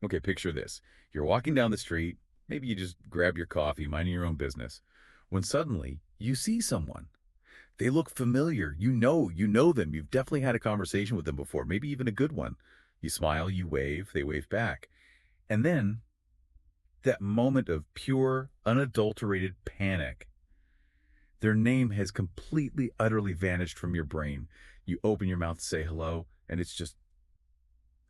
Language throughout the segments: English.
Okay, picture this. You're walking down the street, maybe you just grab your coffee, minding your own business, when suddenly you see someone. They look familiar. You know them. You've definitely had a conversation with them before, maybe even a good one. You smile, you wave, they wave back. And then that moment of pure, unadulterated panic. Their name has completely, utterly vanished from your brain. You open your mouth to say hello, and it's just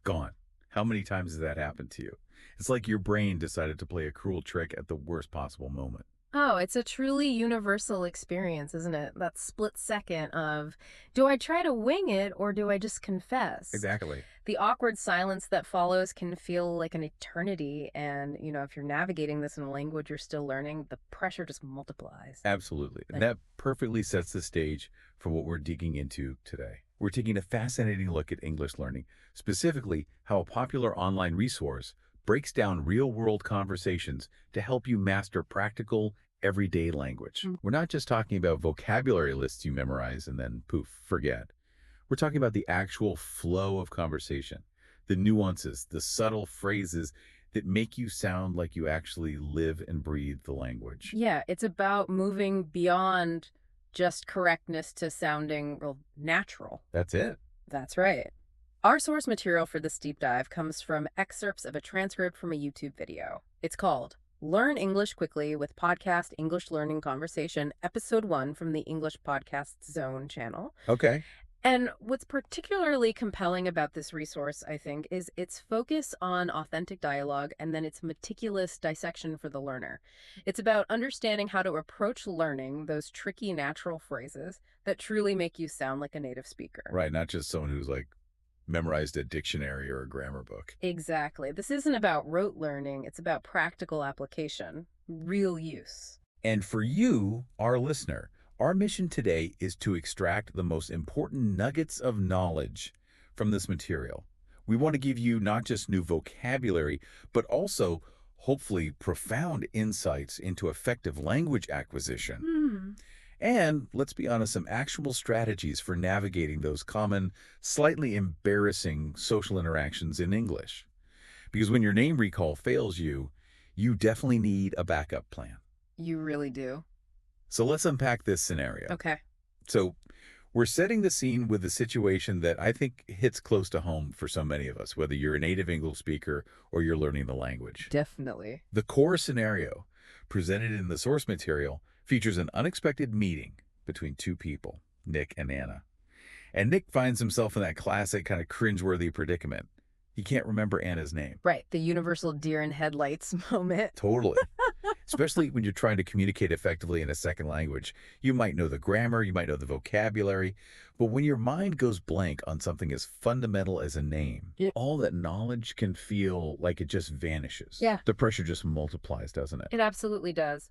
gone. How many times has that happened to you? It's like your brain decided to play a cruel trick at the worst possible moment. Oh, it's a truly universal experience, isn't it? That split second of, do I try to wing it or do I just confess? Exactly. The awkward silence that follows can feel like an eternity. And, if you're navigating this in a language you're still learning, the pressure just multiplies. Absolutely. And Like, that perfectly sets the stage for what we're digging into today. We're taking a fascinating look at English learning, specifically how a popular online resource breaks down real-world conversations to help you master practical, everyday language. mm, We're not just talking about vocabulary lists you memorize and then poof, forget. We're talking about the actual flow of conversation, the nuances, the subtle phrases that make you sound like you actually live and breathe the language. yeah, it's about moving beyond just correctness to sounding real natural. That's it. That's right. Our source material for this deep dive comes from excerpts of a transcript from a YouTube video. It's called Learn English Quickly with Podcast English Learning Conversation, Episode 1 from the English Podcast Zone channel. Okay. And what's particularly compelling about this resource, I think, is its focus on authentic dialogue and then its meticulous dissection for the learner. It's about understanding how to approach learning those tricky natural phrases that truly make you sound like a native speaker. Right, not just someone who's like memorized a dictionary or a grammar book. Exactly. This isn't about rote learning, it's about practical application, real use. And for you, our listener, our mission today is to extract the most important nuggets of knowledge from this material. We want to give you not just new vocabulary, but also hopefully profound insights into effective language acquisition. Hmm. And let's be honest, some actionable strategies for navigating those common, slightly embarrassing social interactions in English. Because when your name recall fails you, you definitely need a backup plan. You really do. So let's unpack this scenario. Okay. So we're setting the scene with a situation that I think hits close to home for so many of us, whether you're a native English speaker or you're learning the language. Definitely. The core scenario presented in the source material features an unexpected meeting between two people, Nick and Anna. And Nick finds himself in that classic kind of cringeworthy predicament. He can't remember Anna's name. Right. The universal deer in headlights moment. Totally. Especially when you're trying to communicate effectively in a second language. You might know the grammar, you might know the vocabulary, but when your mind goes blank on something as fundamental as a name, Yeah. all that knowledge can feel like it just vanishes. Yeah. The pressure just multiplies, doesn't it? It absolutely does.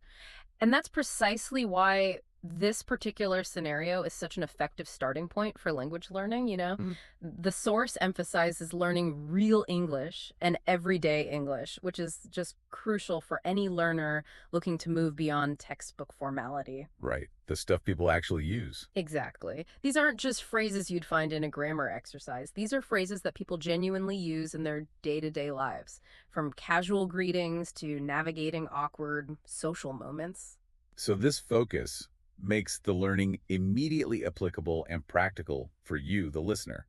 And that's precisely why this particular scenario is such an effective starting point for language learning, Mm. The source emphasizes learning real English and everyday English, which is just crucial for any learner looking to move beyond textbook formality. Right. The stuff people actually use. Exactly. These aren't just phrases you'd find in a grammar exercise. These are phrases that people genuinely use in their day-to-day lives, from casual greetings to navigating awkward social moments. So this focus makes the learning immediately applicable and practical for you, the listener.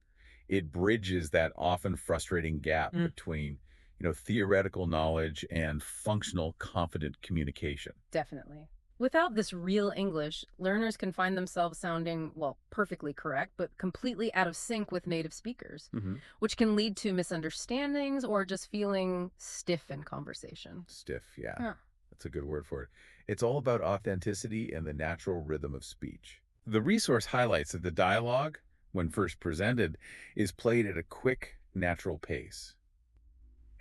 It bridges that often frustrating gap Mm. between, theoretical knowledge and functional, confident communication. Definitely. Without this real English, learners can find themselves sounding, well, perfectly correct, but completely out of sync with native speakers, Hmm. which can lead to misunderstandings or just feeling stiff in conversation. Stiff, yeah. Huh. That's a good word for it. It's all about authenticity and the natural rhythm of speech. The resource highlights that the dialogue, when first presented, is played at a quick, natural pace.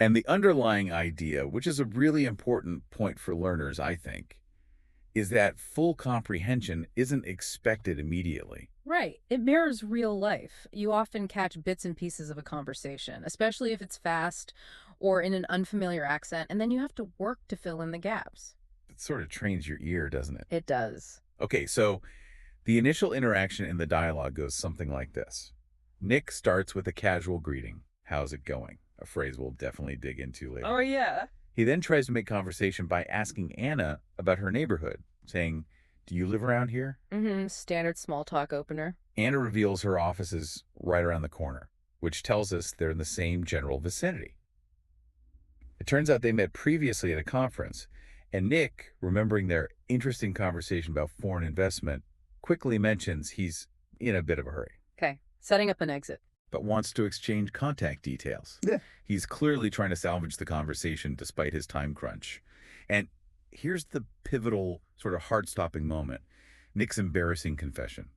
And the underlying idea, which is a really important point for learners, I think, is that full comprehension isn't expected immediately. Right. It mirrors real life. You often catch bits and pieces of a conversation, especially if it's fast or in an unfamiliar accent, and then you have to work to fill in the gaps. It sort of trains your ear, doesn't it? It does. Okay, so the initial interaction in the dialogue goes something like this. Nick starts with a casual greeting. How's it going? a phrase we'll definitely dig into Oh, later. yeah. He then tries to make conversation by asking Anna about her neighborhood, saying, "Do you live around here?" Standard small talk opener. Anna reveals her office is right around the corner, which tells us they're in the same general vicinity. It turns out they met previously at a conference, and Nick, remembering their interesting conversation about foreign investment, quickly mentions he's in a bit of a hurry, Okay, setting up an exit. but wants to exchange contact details. Yeah. He's clearly trying to salvage the conversation despite his time crunch. And here's the pivotal, sort of heart-stopping moment, Nick's embarrassing confession.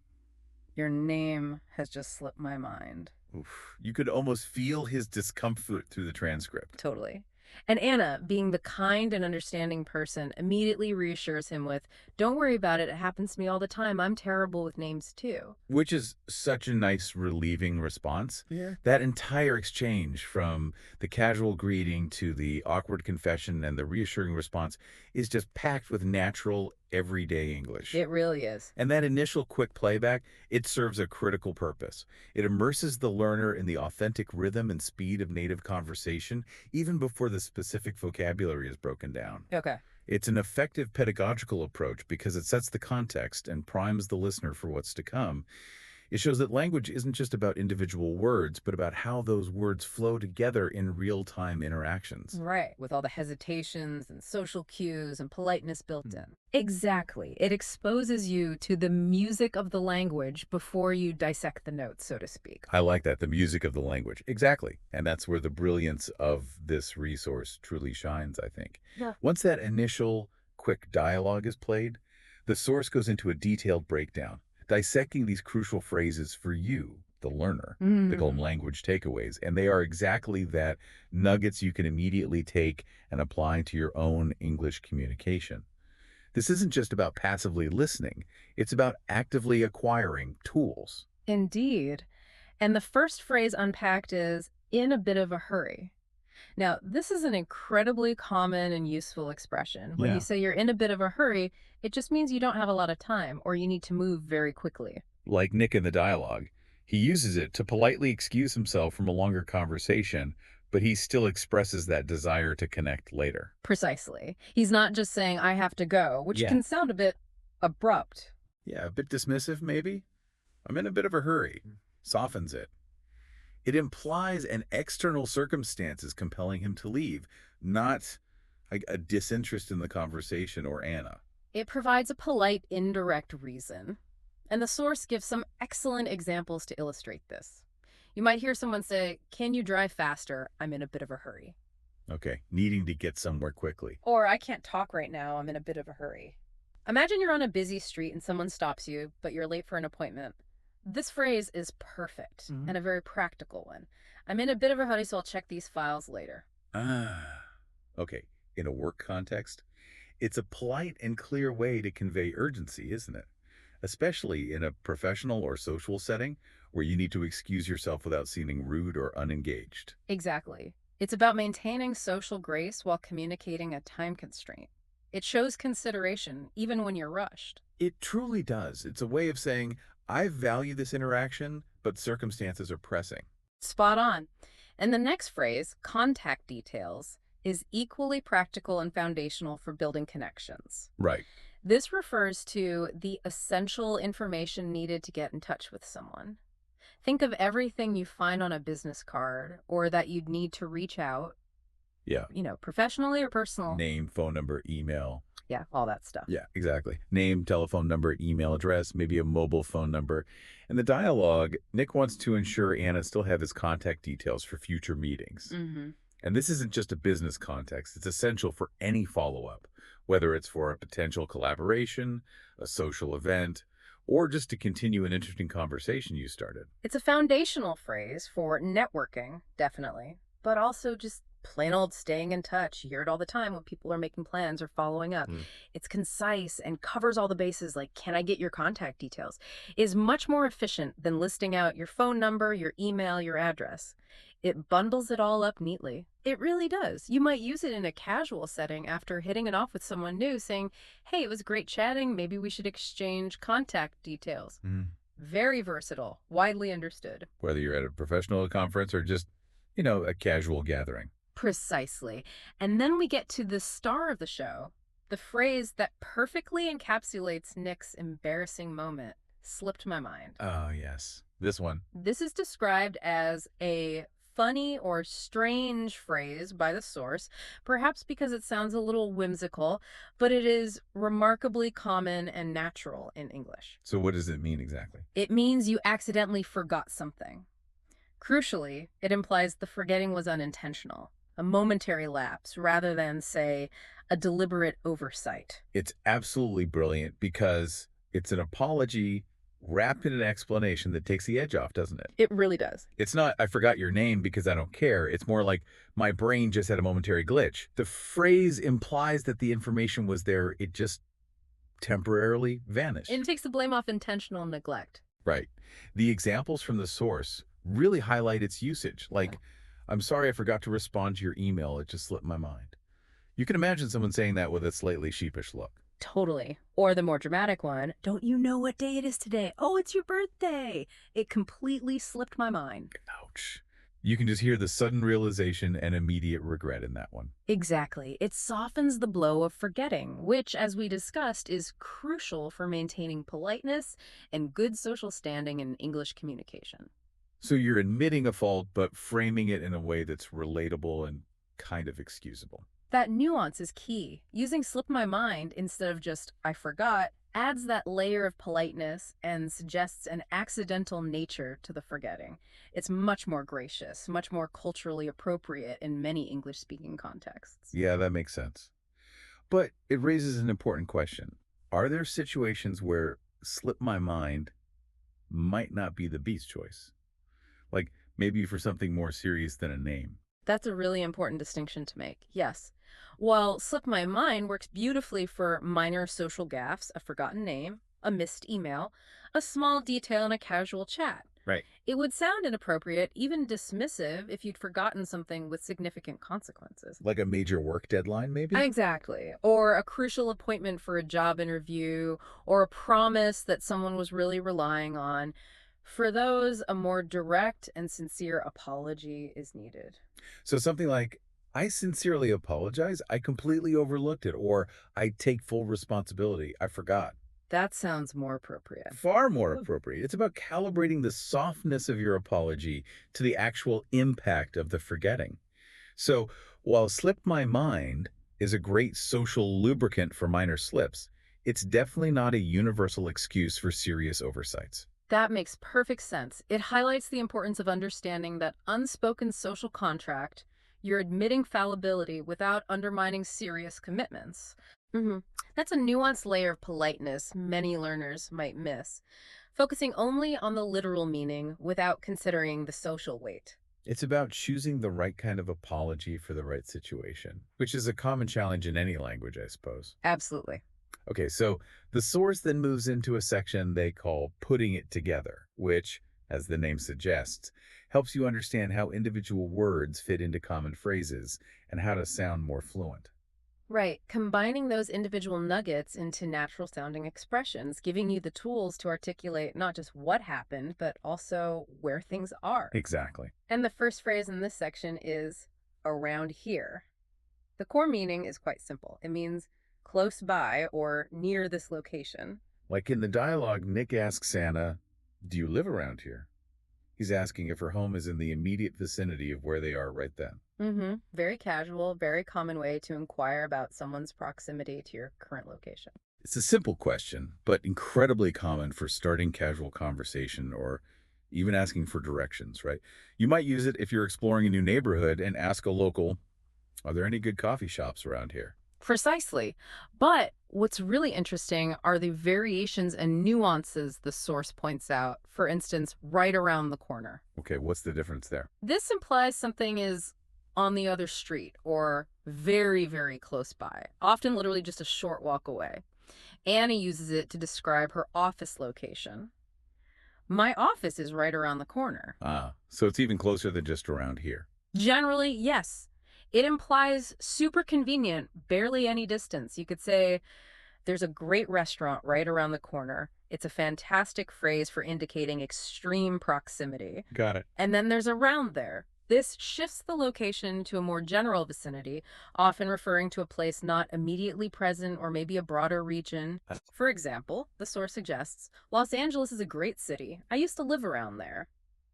Your name has just slipped my mind. Oof. You could almost feel his discomfort through the transcript. Totally. And Anna, being the kind and understanding person, immediately reassures him with, "Don't worry about it. It happens to me all the time. I'm terrible with names too." Which is such a nice, relieving response. Yeah. That entire exchange, from the casual greeting to the awkward confession and the reassuring response, is just packed with natural, everyday English. It really is. And that initial quick playback, it serves a critical purpose. It immerses the learner in the authentic rhythm and speed of native conversation, even before the specific vocabulary is broken down. Okay. It's an effective pedagogical approach because it sets the context and primes the listener for what's to come. It shows that language isn't just about individual words, but about how those words flow together in real-time interactions. Right, with all the hesitations and social cues and politeness built in. Exactly. It exposes you to the music of the language before you dissect the notes, so to speak. I like that, the music of the language. Exactly. And that's where the brilliance of this resource truly shines, I think. Yeah. Once that initial quick dialogue is played, the source goes into a detailed breakdown, dissecting these crucial phrases for you, the learner. They call them language takeaways, and they are exactly that, nuggets you can immediately take and apply to your own English communication. This isn't just about passively listening, it's about actively acquiring tools. Indeed. And the first phrase unpacked is, "in a bit of a hurry." Now, this is an incredibly common and useful expression. When Yeah. you say you're in a bit of a hurry, it just means you don't have a lot of time or you need to move very quickly. Like Nick in the dialogue, he uses it to politely excuse himself from a longer conversation, but he still expresses that desire to connect later. Precisely. He's not just saying, "I have to go," which Yeah. can sound a bit abrupt. Yeah, a bit dismissive, maybe? "I'm in a bit of a hurry." Softens it. It implies an external circumstance is compelling him to leave, not like a disinterest in the conversation or Anna. It provides a polite, indirect reason. And the source gives some excellent examples to illustrate this. You might hear someone say, "Can you drive faster? I'm in a bit of a hurry." Okay, needing to get somewhere quickly. Or, "I can't talk right now. I'm in a bit of a hurry." Imagine you're on a busy street and someone stops you, but you're late for an appointment. This phrase is perfect and a very practical one. "I'm in a bit of a hurry, so I'll check these files later." Okay, in a work context, it's a polite and clear way to convey urgency, isn't it? Especially in a professional or social setting where you need to excuse yourself without seeming rude or unengaged. Exactly. It's about maintaining social grace while communicating a time constraint. It shows consideration, even when you're rushed. It truly does. It's a way of saying, I value this interaction, but circumstances are pressing. Spot on. And the next phrase, "contact details," is equally practical and foundational for building connections. Right. This refers to the essential information needed to get in touch with someone. Think of everything you find on a business card or that you'd need to reach out, Yeah. professionally or personal. Name, phone number, email. Yeah, all that stuff. Yeah, exactly. Name, telephone number, email address, maybe a mobile phone number. In the dialogue, Nick wants to ensure Anna still have his contact details for future meetings. And this isn't just a business context. It's essential for any follow-up, whether it's for a potential collaboration, a social event, or just to continue an interesting conversation you started. It's a foundational phrase for networking, definitely, but also just plain old staying in touch. You hear it all the time when people are making plans or following up. It's concise and covers all the bases like, "Can I get your contact details?" Is much more efficient than listing out your phone number, your email, your address. It bundles it all up neatly. It really does. You might use it in a casual setting after hitting it off with someone new, saying, "Hey, it was great chatting. Maybe we should exchange contact details." Very versatile, widely understood. Whether you're at a professional conference or just a casual gathering. Precisely. And then we get to the star of the show, the phrase that perfectly encapsulates Nick's embarrassing moment, slipped my mind. Oh, yes. This one. This is described as a funny or strange phrase by the source, perhaps because it sounds a little whimsical, but it is remarkably common and natural in English. So what does it mean exactly? It means you accidentally forgot something. Crucially, it implies the forgetting was unintentional, a momentary lapse, rather than, say, a deliberate oversight. It's absolutely brilliant because it's an apology wrapped in an explanation that takes the edge off, doesn't it? It really does. It's not, I forgot your name because I don't care. It's more like my brain just had a momentary glitch. The phrase implies that the information was there. It just temporarily vanished. It takes the blame off intentional neglect. Right. The examples from the source really highlight its usage. Like, I'm sorry I forgot to respond to your email. It just slipped my mind. You can imagine someone saying that with a slightly sheepish look. Totally. Or the more dramatic one, don't you know what day it is today? Oh, it's your birthday. It completely slipped my mind. Ouch. You can just hear the sudden realization and immediate regret in that one. Exactly. It softens the blow of forgetting, which, as we discussed, is crucial for maintaining politeness and good social standing in English communication. So you're admitting a fault, but framing it in a way that's relatable and kind of excusable. That nuance is key. Using slip my mind instead of just I forgot adds that layer of politeness and suggests an accidental nature to the forgetting. It's much more gracious, much more culturally appropriate in many English-speaking contexts. Yeah, that makes sense. But it raises an important question. Are there situations where slip my mind might not be the beast choice? Like maybe for something more serious than a name. That's a really important distinction to make. Yes. While slip my mind works beautifully for minor social gaffes, a forgotten name, a missed email, a small detail in a casual chat. Right. It would sound inappropriate, even dismissive, if you'd forgotten something with significant consequences. Like a major work deadline, maybe? Exactly. Or a crucial appointment for a job interview, or a promise that someone was really relying on. For those, a more direct and sincere apology is needed. So something like, I sincerely apologize. I completely overlooked it. Or I take full responsibility. I forgot. That sounds more appropriate. Far more appropriate. It's about calibrating the softness of your apology to the actual impact of the forgetting. So while slip my mind is a great social lubricant for minor slips, it's definitely not a universal excuse for serious oversights. That makes perfect sense. It highlights the importance of understanding that unspoken social contract, you're admitting fallibility without undermining serious commitments. That's a nuanced layer of politeness many learners might miss, focusing only on the literal meaning without considering the social weight. It's about choosing the right kind of apology for the right situation, which is a common challenge in any language, I suppose. Absolutely. Okay, so the source then moves into a section they call putting it together, which, as the name suggests, helps you understand how individual words fit into common phrases and how to sound more fluent. Right, combining those individual nuggets into natural sounding expressions, giving you the tools to articulate not just what happened, but also where things are. Exactly. And the first phrase in this section is around here. The core meaning is quite simple. It means close by or near this location. Like in the dialogue, Nick asks Anna, do you live around here? He's asking if her home is in the immediate vicinity of where they are right then. Very casual, very common way to inquire about someone's proximity to your current location. It's a simple question, but incredibly common for starting casual conversation or even asking for directions, right? You might use it if you're exploring a new neighborhood and ask a local, are there any good coffee shops around here? Precisely. But what's really interesting are the variations and nuances the source points out. For instance, right around the corner. Okay, what's the difference there? This implies something is on the other street or very, very close by, often literally just a short walk away. Anna uses it to describe her office location. My office is right around the corner. Ah, so it's even closer than just around here. Generally, yes. It implies super convenient, barely any distance. You could say, there's a great restaurant right around the corner. It's a fantastic phrase for indicating extreme proximity. Got it. And then there's around there. This shifts the location to a more general vicinity, often referring to a place not immediately present or maybe a broader region. For example, the source suggests, Los Angeles is a great city. I used to live around there.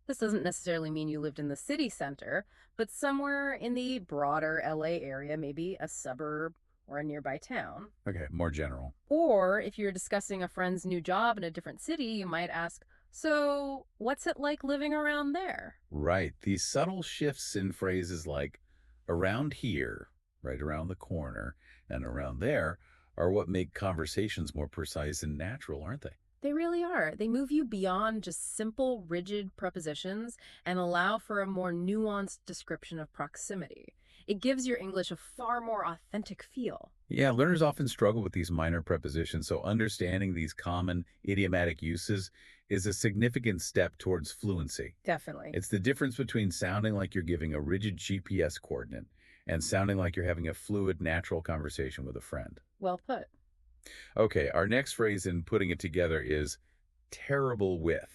This doesn't necessarily mean you lived in the city center, but somewhere in the broader LA area, maybe a suburb or a nearby town. Okay, more general. Or if you're discussing a friend's new job in a different city, you might ask, so what's it like living around there? Right. These subtle shifts in phrases like around here, right around the corner, and around there are what make conversations more precise and natural, aren't they? They really are. They move you beyond just simple, rigid prepositions and allow for a more nuanced description of proximity. It gives your English a far more authentic feel. Yeah, learners often struggle with these minor prepositions, so understanding these common idiomatic uses is a significant step towards fluency. Definitely. It's the difference between sounding like you're giving a rigid GPS coordinate and sounding like you're having a fluid, natural conversation with a friend. Well put. Okay, our next phrase in putting it together is terrible with.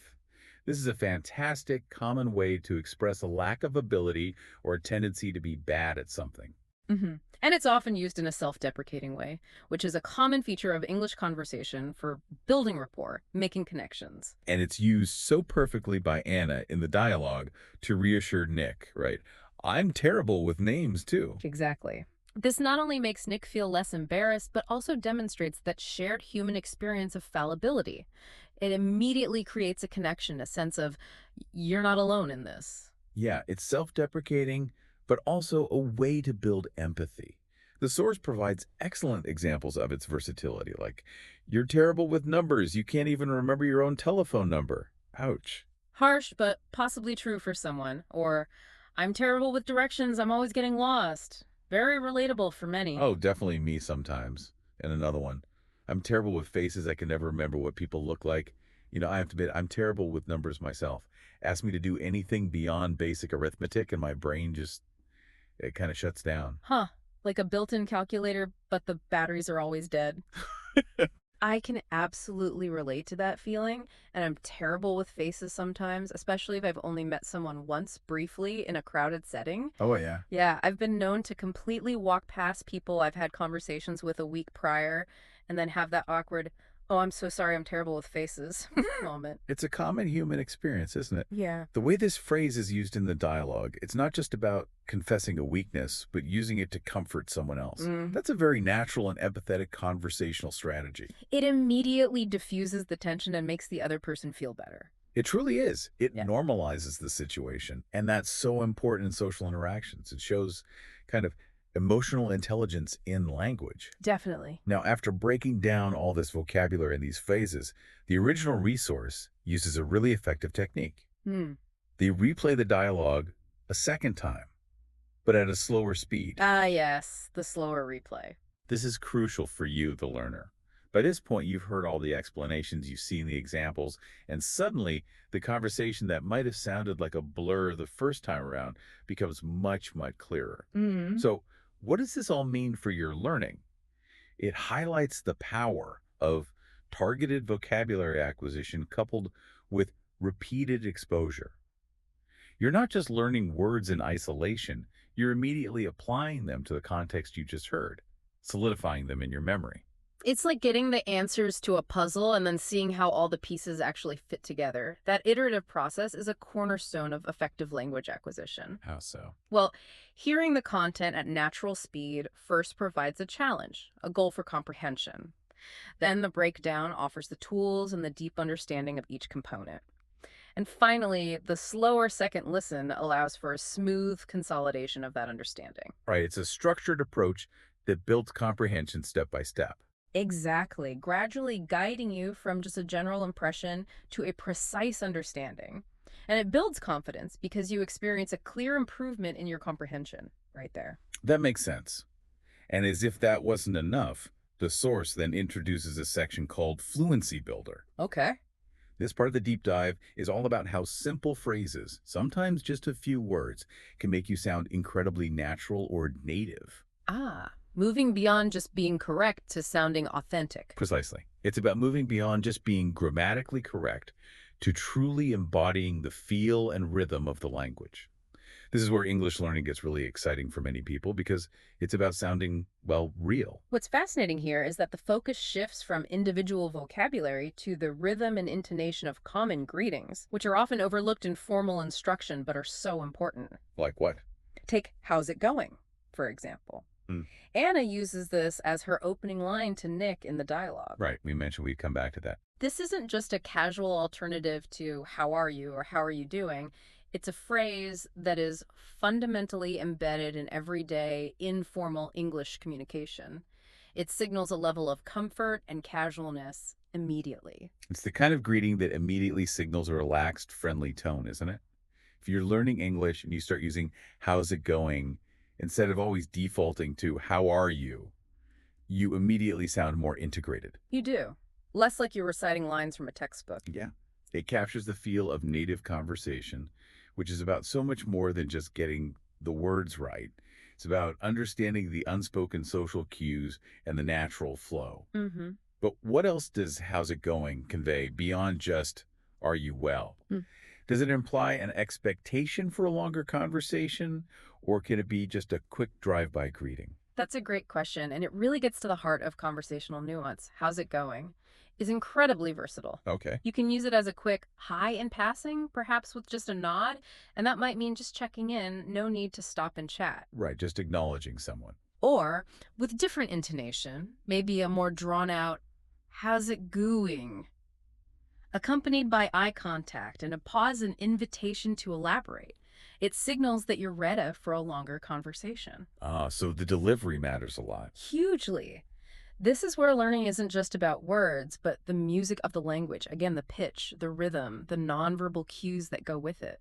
This is a fantastic, common way to express a lack of ability or a tendency to be bad at something. And it's often used in a self-deprecating way, which is a common feature of English conversation for building rapport, making connections. And it's used so perfectly by Anna in the dialogue to reassure Nick, right? I'm terrible with names, too. Exactly. This not only makes Nick feel less embarrassed, but also demonstrates that shared human experience of fallibility. It immediately creates a connection, a sense of, you're not alone in this. Yeah, it's self-deprecating, but also a way to build empathy. The source provides excellent examples of its versatility, like, you're terrible with numbers, you can't even remember your own telephone number. Ouch. Harsh, but possibly true for someone. Or, I'm terrible with directions, I'm always getting lost. Very relatable for many. Oh, definitely me sometimes. And another one. I'm terrible with faces. I can never remember what people look like. I have to admit, I'm terrible with numbers myself. Ask me to do anything beyond basic arithmetic, and my brain just, it kind of shuts down. Huh. Like a built-in calculator, but the batteries are always dead. I can absolutely relate to that feeling, and I'm terrible with faces sometimes, especially if I've only met someone once briefly in a crowded setting. Oh, yeah. Yeah, I've been known to completely walk past people I've had conversations with a week prior and then have that awkward, oh, I'm so sorry, I'm terrible with faces moment. It's a common human experience, isn't it? Yeah. The way this phrase is used in the dialogue, it's not just about confessing a weakness, but using it to comfort someone else. That's a very natural and empathetic conversational strategy. It immediately diffuses the tension and makes the other person feel better. It truly is. It Yeah. normalizes the situation, and that's so important in social interactions. It shows kind of emotional intelligence in language. Definitely. Now, after breaking down all this vocabulary in these phrases, the original resource uses a really effective technique. Hmm. They replay the dialogue a second time, but at a slower speed. Ah, yes, the slower replay. This is crucial for you, the learner. By this point, you've heard all the explanations, you've seen the examples, and suddenly the conversation that might have sounded like a blur the first time around becomes much, much clearer. So, what does this all mean for your learning? It highlights the power of targeted vocabulary acquisition coupled with repeated exposure. You're not just learning words in isolation, you're immediately applying them to the context you just heard, solidifying them in your memory. It's like getting the answers to a puzzle and then seeing how all the pieces actually fit together. That iterative process is a cornerstone of effective language acquisition. How so? Well, hearing the content at natural speed first provides a challenge, a goal for comprehension. Then the breakdown offers the tools and the deep understanding of each component. And finally, the slower second listen allows for a smooth consolidation of that understanding. Right, it's a structured approach that builds comprehension step by step. Exactly, gradually guiding you from just a general impression to a precise understanding. And it builds confidence because you experience a clear improvement in your comprehension right there. That makes sense. And as if that wasn't enough, the source then introduces a section called Fluency Builder. Okay. This part of the deep dive is all about how simple phrases, sometimes just a few words, can make you sound incredibly natural or native. Ah, moving beyond just being correct to sounding authentic. Precisely. It's about moving beyond just being grammatically correct to truly embodying the feel and rhythm of the language. This is where English learning gets really exciting for many people because it's about sounding, well, real. What's fascinating here is that the focus shifts from individual vocabulary to the rhythm and intonation of common greetings, which are often overlooked in formal instruction but are so important. Like what? Take "How's it going?" for example. Hmm. Anna uses this as her opening line to Nick in the dialogue. Right, we mentioned we'd come back to that. This isn't just a casual alternative to "How are you?" or "How are you doing?" It's a phrase that is fundamentally embedded in everyday, informal English communication. It signals a level of comfort and casualness immediately. It's the kind of greeting that immediately signals a relaxed, friendly tone, isn't it? If you're learning English and you start using "how's it going," instead of always defaulting to "how are you," you immediately sound more integrated. You do. Less like you're reciting lines from a textbook. Yeah. It captures the feel of native conversation, which is about so much more than just getting the words right. It's about understanding the unspoken social cues and the natural flow. Mm-hmm. But what else does "how's it going" convey beyond just "are you well"? Does it imply an expectation for a longer conversation, or can it be just a quick drive-by greeting? That's a great question, and it really gets to the heart of conversational nuance. "How's it going?" is incredibly versatile. Okay. You can use it as a quick hi in passing, perhaps with just a nod, and that might mean just checking in, no need to stop and chat. Right, just acknowledging someone. Or, with different intonation, maybe a more drawn out, "How's it gooing?" accompanied by eye contact and a pause and invitation to elaborate. It signals that you're ready for a longer conversation. So the delivery matters a lot. Hugely. This is where learning isn't just about words, but the music of the language. Again, the pitch, the rhythm, the nonverbal cues that go with it.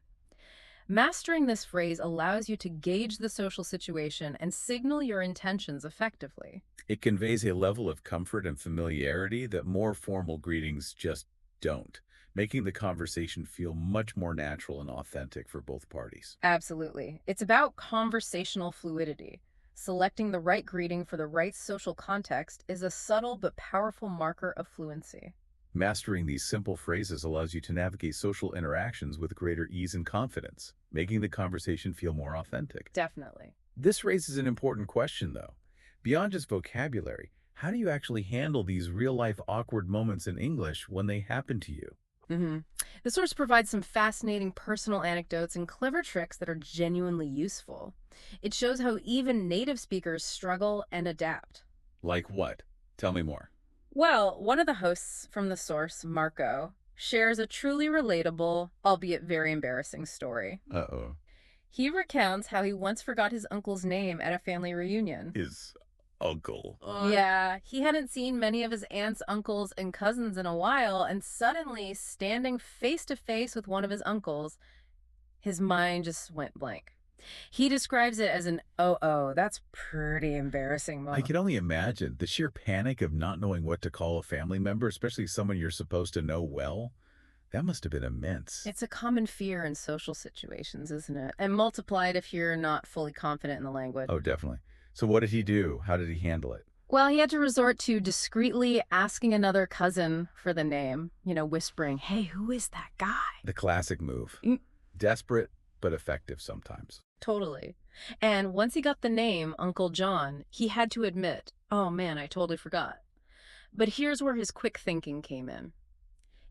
Mastering this phrase allows you to gauge the social situation and signal your intentions effectively. It conveys a level of comfort and familiarity that more formal greetings just don't, making the conversation feel much more natural and authentic for both parties. Absolutely. It's about conversational fluidity. Selecting the right greeting for the right social context is a subtle but powerful marker of fluency. Mastering these simple phrases allows you to navigate social interactions with greater ease and confidence, making the conversation feel more authentic. Definitely. This raises an important question, though. Beyond just vocabulary, how do you actually handle these real-life awkward moments in English when they happen to you? hmm The source provides some fascinating personal anecdotes and clever tricks that are genuinely useful. It shows how even native speakers struggle and adapt. Like what? Tell me more. Well, one of the hosts from the source, Marco, shares a truly relatable, albeit very embarrassing story. Uh-oh. He recounts how he once forgot his uncle's name at a family reunion. His uncle. Yeah, he hadn't seen many of his aunts, uncles, and cousins in a while, and suddenly, standing face to face with one of his uncles, his mind just went blank. He describes it as an oh, that's pretty embarrassing I moment. can only imagine the sheer panic of not knowing what to call a family member, especially someone you're supposed to know well. That must have been immense. It's a common fear in social situations, isn't it? And multiplied if you're not fully confident in the language. Oh, definitely. So what did he do? How did he handle it? Well, he had to resort to discreetly asking another cousin for the name, whispering, "Hey, who is that guy?" The classic move. Mm. Desperate, but effective sometimes. Totally. And once he got the name, Uncle John, he had to admit, "Oh man, I totally forgot." But here's where his quick thinking came in.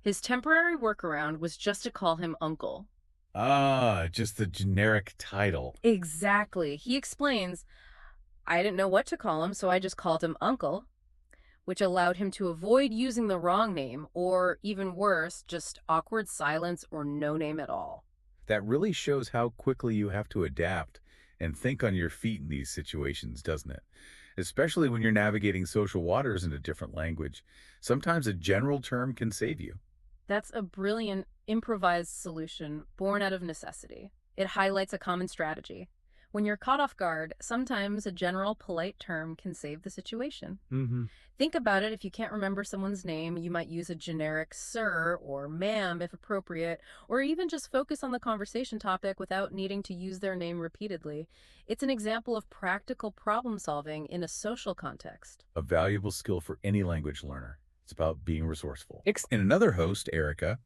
His temporary workaround was just to call him Uncle. Just the generic title. Exactly. He explains, "I didn't know what to call him, so I just called him Uncle," which allowed him to avoid using the wrong name, or even worse, just awkward silence or no name at all. That really shows how quickly you have to adapt and think on your feet in these situations, doesn't it? Especially when you're navigating social waters in a different language. Sometimes a general term can save you. That's a brilliant improvised solution born out of necessity. It highlights a common strategy. When you're caught off guard, sometimes a general polite term can save the situation. Think about it. If you can't remember someone's name, you might use a generic sir or ma'am if appropriate, or even just focus on the conversation topic without needing to use their name repeatedly. It's an example of practical problem solving in a social context. A valuable skill for any language learner. It's about being resourceful. Ex- And another host, Erica,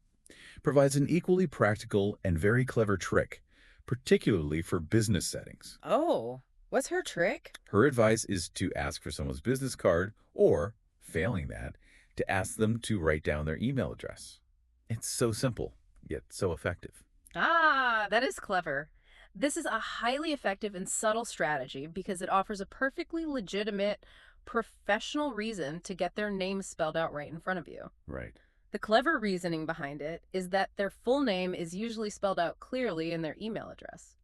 provides an equally practical and very clever trick. particularly for business settings. Oh, what's her trick? Her advice is to ask for someone's business card or, failing that, to ask them to write down their email address. It's so simple, yet so effective. Ah, that is clever. This is a highly effective and subtle strategy because it offers a perfectly legitimate, professional reason to get their name spelled out right in front of you. Right. The clever reasoning behind it is that their full name is usually spelled out clearly in their email address.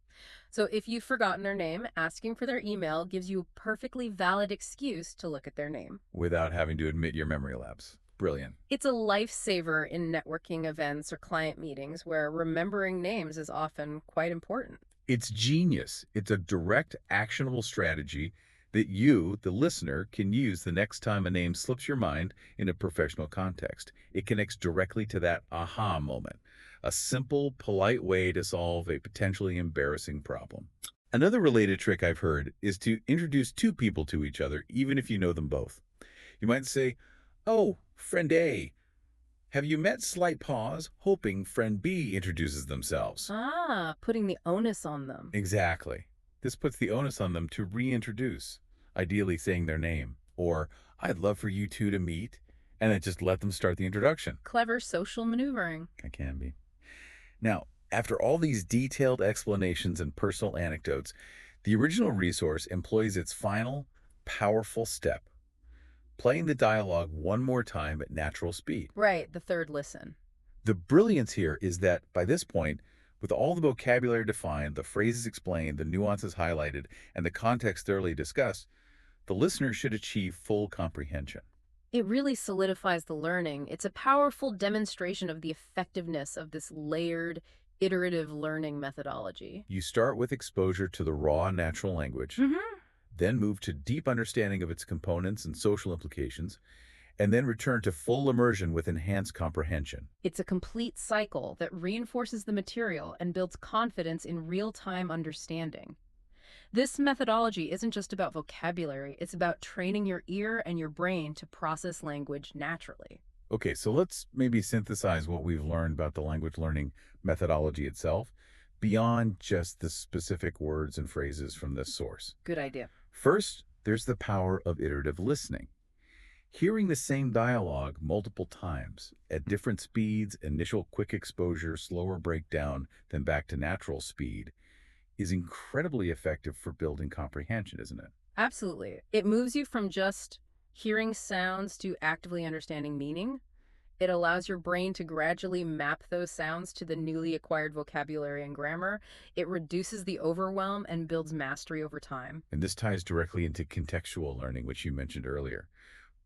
So if you've forgotten their name, asking for their email gives you a perfectly valid excuse to look at their name. Without having to admit your memory lapse. Brilliant. It's a lifesaver in networking events or client meetings where remembering names is often quite important. It's genius. It's a direct, actionable strategy that you, the listener, can use the next time a name slips your mind in a professional context. It connects directly to that aha moment, a simple, polite way to solve a potentially embarrassing problem. Another related trick I've heard is to introduce two people to each other, even if you know them both. You might say, "Oh, friend A, have you met?" Slight pause, hoping friend B introduces themselves. Ah, putting the onus on them. Exactly. This puts the onus on them to reintroduce, ideally saying their name, or "I'd love for you two to meet," and then just let them start the introduction. Clever social maneuvering. It can be. Now, after all these detailed explanations and personal anecdotes, the original resource employs its final, powerful step, playing the dialogue one more time at natural speed. Right, the third listen. The brilliance here is that by this point, with all the vocabulary defined, the phrases explained, the nuances highlighted, and the context thoroughly discussed, the listener should achieve full comprehension. It really solidifies the learning. It's a powerful demonstration of the effectiveness of this layered, iterative learning methodology. You start with exposure to the raw natural language, Mm-hmm. then move to deep understanding of its components and social implications, and then return to full immersion with enhanced comprehension. It's a complete cycle that reinforces the material and builds confidence in real-time understanding. This methodology isn't just about vocabulary, it's about training your ear and your brain to process language naturally. Okay, so let's maybe synthesize what we've learned about the language learning methodology itself beyond just the specific words and phrases from this source. Good idea. First, there's the power of iterative listening. Hearing the same dialogue multiple times at different speeds, initial quick exposure, slower breakdown, then back to natural speed, is incredibly effective for building comprehension, isn't it? Absolutely. It moves you from just hearing sounds to actively understanding meaning. It allows your brain to gradually map those sounds to the newly acquired vocabulary and grammar. It reduces the overwhelm and builds mastery over time. And this ties directly into contextual learning, which you mentioned earlier.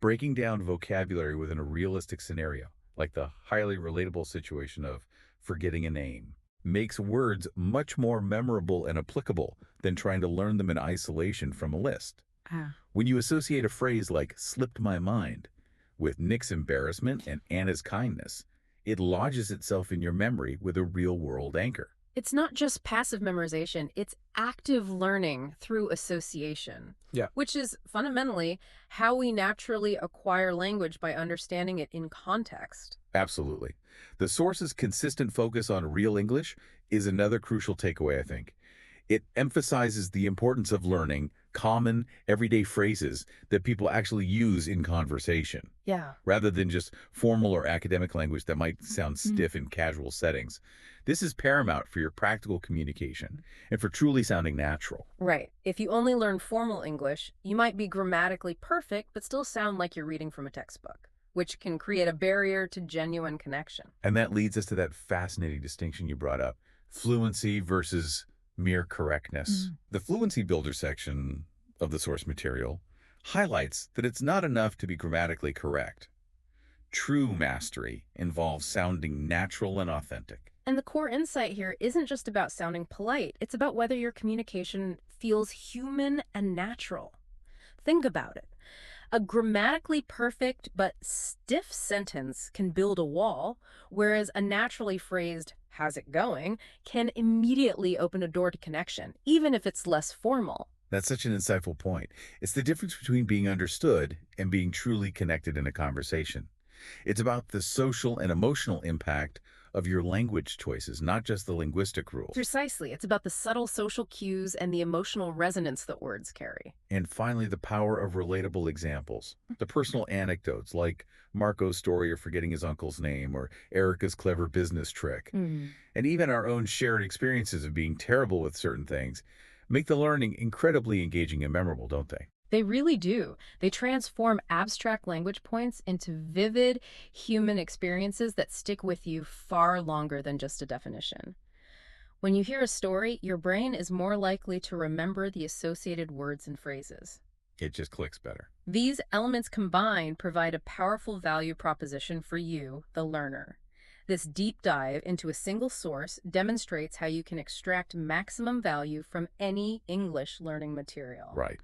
Breaking down vocabulary within a realistic scenario, like the highly relatable situation of forgetting a name, makes words much more memorable and applicable than trying to learn them in isolation from a list. Ah. When you associate a phrase like "slipped my mind" with Nick's embarrassment and Anna's kindness, it lodges itself in your memory with a real-world anchor. It's not just passive memorization, it's active learning through association. Yeah. Which is fundamentally how we naturally acquire language by understanding it in context. Absolutely. The source's consistent focus on real English is another crucial takeaway, I think. It emphasizes the importance of learning common, everyday phrases that people actually use in conversation, Yeah. rather than just formal or academic language that might sound stiff in casual settings. This is paramount for your practical communication and for truly sounding natural. Right. If you only learn formal English, you might be grammatically perfect but still sound like you're reading from a textbook, which can create a barrier to genuine connection. And that leads us to that fascinating distinction you brought up, fluency versus mere correctness. The Fluency Builder section of the source material highlights that it's not enough to be grammatically correct. True mastery involves sounding natural and authentic. And the core insight here isn't just about sounding polite, it's about whether your communication feels human and natural. Think about it. A grammatically perfect but stiff sentence can build a wall, whereas a naturally phrased, "how's it going?" can immediately open a door to connection, even if it's less formal. That's such an insightful point. It's the difference between being understood and being truly connected in a conversation. It's about the social and emotional impact of your language choices, not just the linguistic rules. Precisely. It's about the subtle social cues and the emotional resonance that words carry. And finally, the power of relatable examples. The personal anecdotes like Marco's story of forgetting his uncle's name or Erica's clever business trick. Mm. And even our own shared experiences of being terrible with certain things make the learning incredibly engaging and memorable, don't they? They really do. They transform abstract language points into vivid human experiences that stick with you far longer than just a definition. When you hear a story, your brain is more likely to remember the associated words and phrases. It just clicks better. These elements combined provide a powerful value proposition for you, the learner. This deep dive into a single source demonstrates how you can extract maximum value from any English learning material. Right.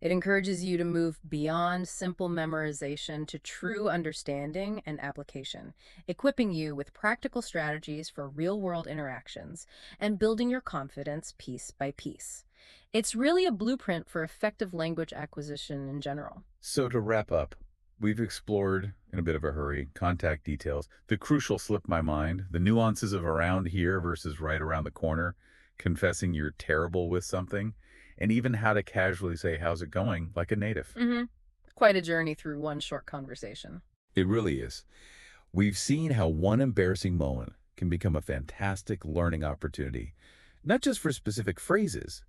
It encourages you to move beyond simple memorization to true understanding and application, equipping you with practical strategies for real-world interactions and building your confidence piece by piece. It's really a blueprint for effective language acquisition in general. So to wrap up, we've explored, in a bit of a hurry, contact details, the crucial slip my mind, the nuances of around here versus right around the corner, confessing you're terrible with something, and even how to casually say, how's it going, like a native. Mm-hmm. Quite a journey through one short conversation. It really is. We've seen how one embarrassing moment can become a fantastic learning opportunity, not just for specific phrases,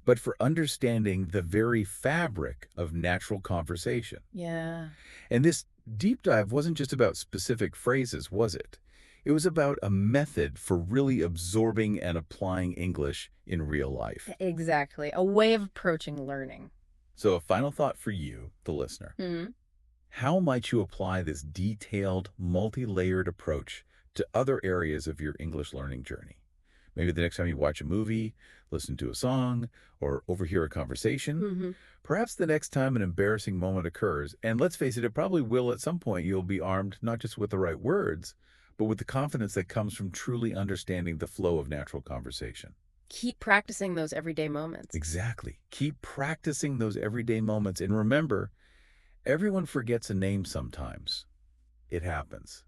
but for understanding the very fabric of natural conversation. Yeah. And this deep dive wasn't just about specific phrases, was it? It was about a method for really absorbing and applying English in real life. Exactly. A way of approaching learning. So a final thought for you, the listener. Mm-hmm. How might you apply this detailed, multi-layered approach to other areas of your English learning journey? Maybe the next time you watch a movie, listen to a song, or overhear a conversation. Mm-hmm. Perhaps the next time an embarrassing moment occurs, and let's face it, it probably will at some point, you'll be armed not just with the right words, but with the confidence that comes from truly understanding the flow of natural conversation. Keep practicing those everyday moments. Exactly. Keep practicing those everyday moments. And remember, everyone forgets a name sometimes. It happens.